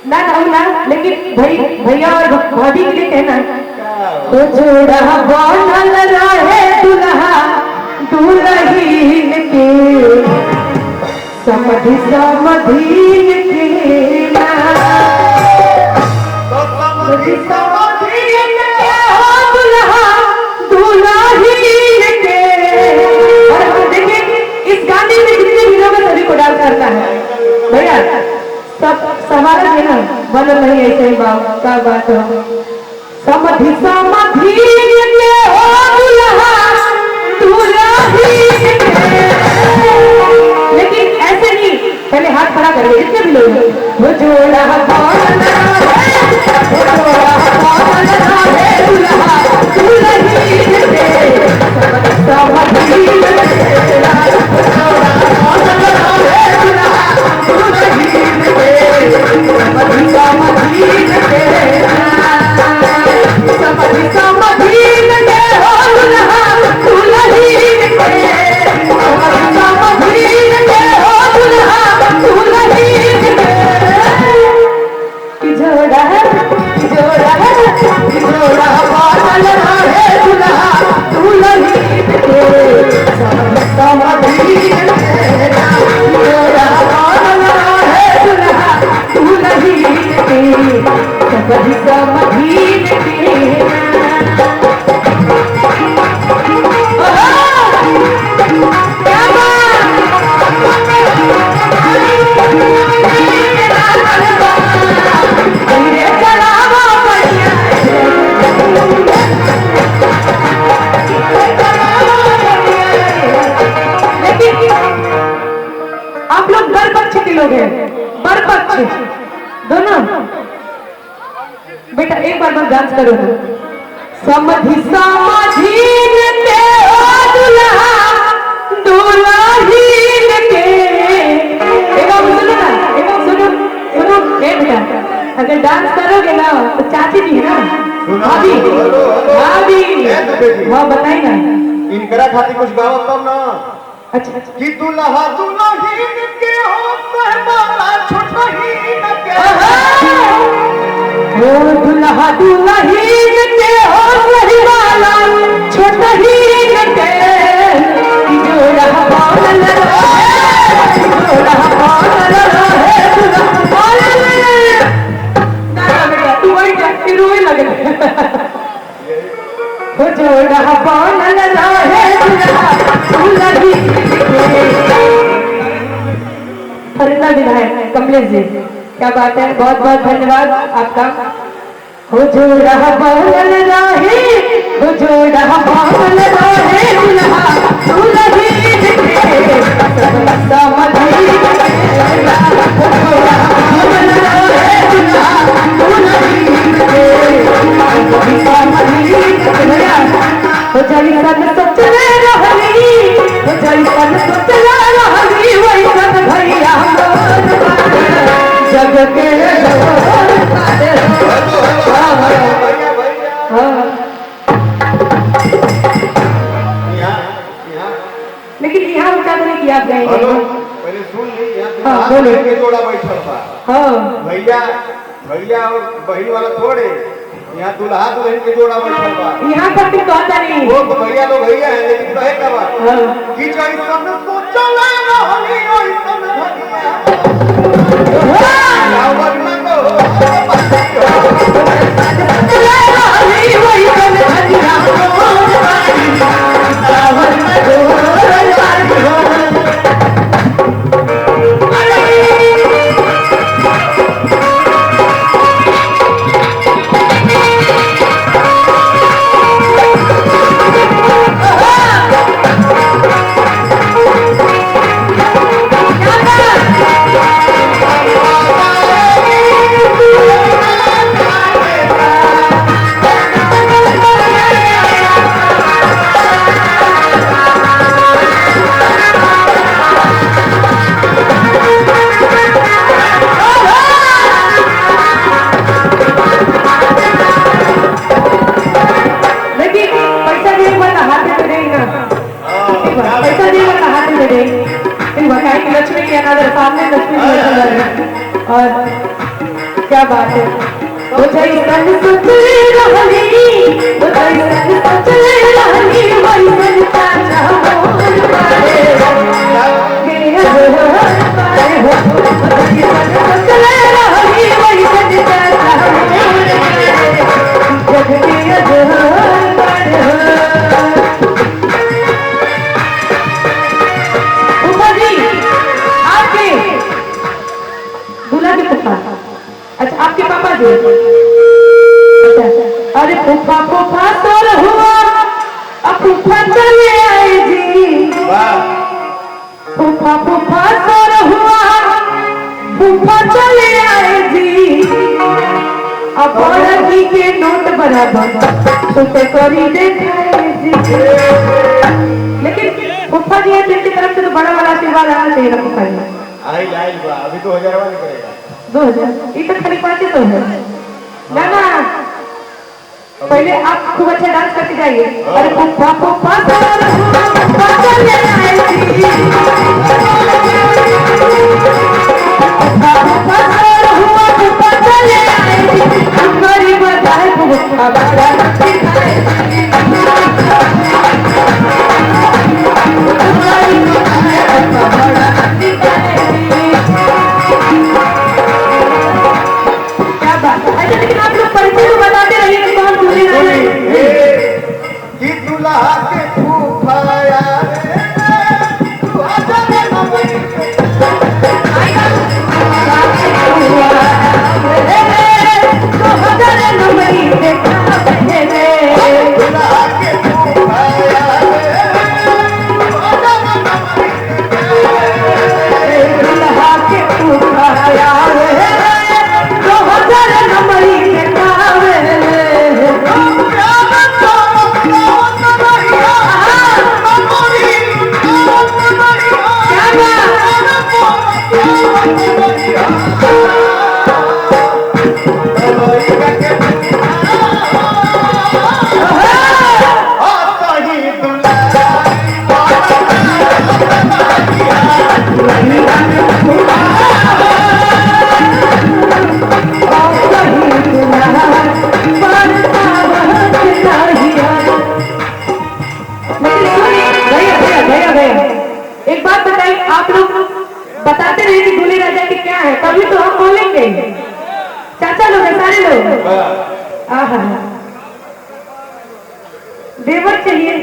ना गाऊं ना, लेकिन भैया और भाभी के लिए कहना, तो जोड़ा बनल रहे दुल्हा दुल्हीन के, समधि समधीन के ना, समधि समधीन के हो दुल्हा दुल्हीन के। और देखिए इस गाने में कितने हीरो में सभी को डांस करता है भैया, सब सवाल है ना, बोलो नहीं ऐसे ही क्या बात हो। समधि समधीन के हो दुल्हा दुल्हीन के, लेकिन ऐसे नहीं, पहले हाथ खड़ा करिए जितने भी लोग, वो जोड़ा बनल रहे दुल्हा दुल्हीन के, समधि समधीन के ना, जोड़ा बनल रहे दुल्हा दुल्हीन के, समधि समधीन के ना, समधि समधीन के हो दुल्हा दुल्हीन के, समधि समधीन के हो दुल्हा दुल्हीन के। जोड़ा जोड़ा जोड़ा बनल रहे दुल्हा दुल्हीन के, समधि समधीन के ना, जोड़ा बनल रहे दुल्हा दुल्हीन के, समधि समधीन के ना। क्या आप लोग बर पक्ष के लोग हैं, बर पक्ष दोनों बेटा एक बार बस डांस करो ना। समधि समधीन के हो दुल्हा दुल्हीन के, एक बार सुनो ना, एक बार सुनो सुनो बेटा, अगर डांस करोगे ना तो चाची जी है ना, भाभी भाभी वहाँ बताई ना, इनकरा खातिर कुछ गाओ तब ना। अच्छा कि दुल्हा दुल्हीन के हो सहबाला छोटहीन के, ओ दुल्हा दुल्हीन के हो सहीवाला छोटहीन के, जोड़ा बनल रहे जोड़ा बनल रहे दुल्हा बनल ना बेटा तू वही जाती रोए लगे, वो जोड़ा बनल रहे दुल्हा दुल्हीन के। फरीदा विधायक कमलेश जी, क्या बात है, बहुत बहुत धन्यवाद आपका। हो जोड़ा बनल रहे, हो जोड़ा बनल रहे दुल्हा दुल्हीन के, समधि समधीन के ना, हो जोड़ा बनल रहे दुल्हा दुल्हीन के, समधि समधीन के ना। हो जाई सन सोचले रहली, हो जाई सन सोचले रहली, वही सन भैया जग के लेकिन यहाँ उठा नहीं किया आप गए, पहले सुन ली। हाँ बोले के जोड़ा बैठल बा, हाँ भैया भैया और बहन वाला थोड़े, यहाँ दुल्हा दुल्हन के जोड़ा बैठल बा। यहाँ पर भी कहता नहीं, वो तो भैया लोग भैया है, लेकिन कहे का बात कि जैसन सोचले रहली ओइसन भैया रावण न तो क्या बात है। वो जैसन सोचले रहली, वो जैसन सोचले रहली, वैसन चाचा मोर बारे। के अजोहर बारे हो, वो जैसन सोचले रहली, वैसन चाचा मोर बारे। जग के अजोहर बारे हो। फूफा जी, आपके दूल्हा के फूफा, अच्छा आपके पापा जी, अच्छा। अरे फूफा फूफा सोर हुआ, अब फूफा चले आए जी। फूफा फूफा सोर हुआ, फूफा चले आए जी। अब बड़की के नोट बराबर छोटे करी देखाए जी। लेकिन फूफा जी है जिनकी तरफ से तो बड़ा वाला आशीर्वाद आना चाहिए ना फूफा जी। अभी 2000 वाला करेगा 2000 ये तो खाली 500 है ना ना। पहले आप खूब अच्छा डांस करके जाइए। अरे फूफा फूफा सोर हुआ, फूफा चले आए जी। फूफा फूफा सोर हुआ, फूफा चले आए जी। हमारी बधाई फूफा बड़ा सिखाए जी। हमारी बधाई फूफा बड़ा सिखाए जी। क्या बात है। अच्छा लेकिन आप लोग परिचय तो बताते रहिए कि कौन दूल्हे राजा हैं। कि दुल्हा के फूफाया एक बात बताइए, आप लोग बताते रहे कि दूल्हे राजा के क्या है, तभी तो हम बोलेंगे। चाचा लोग हैं सारे लोग। आहा देवर चाहिए।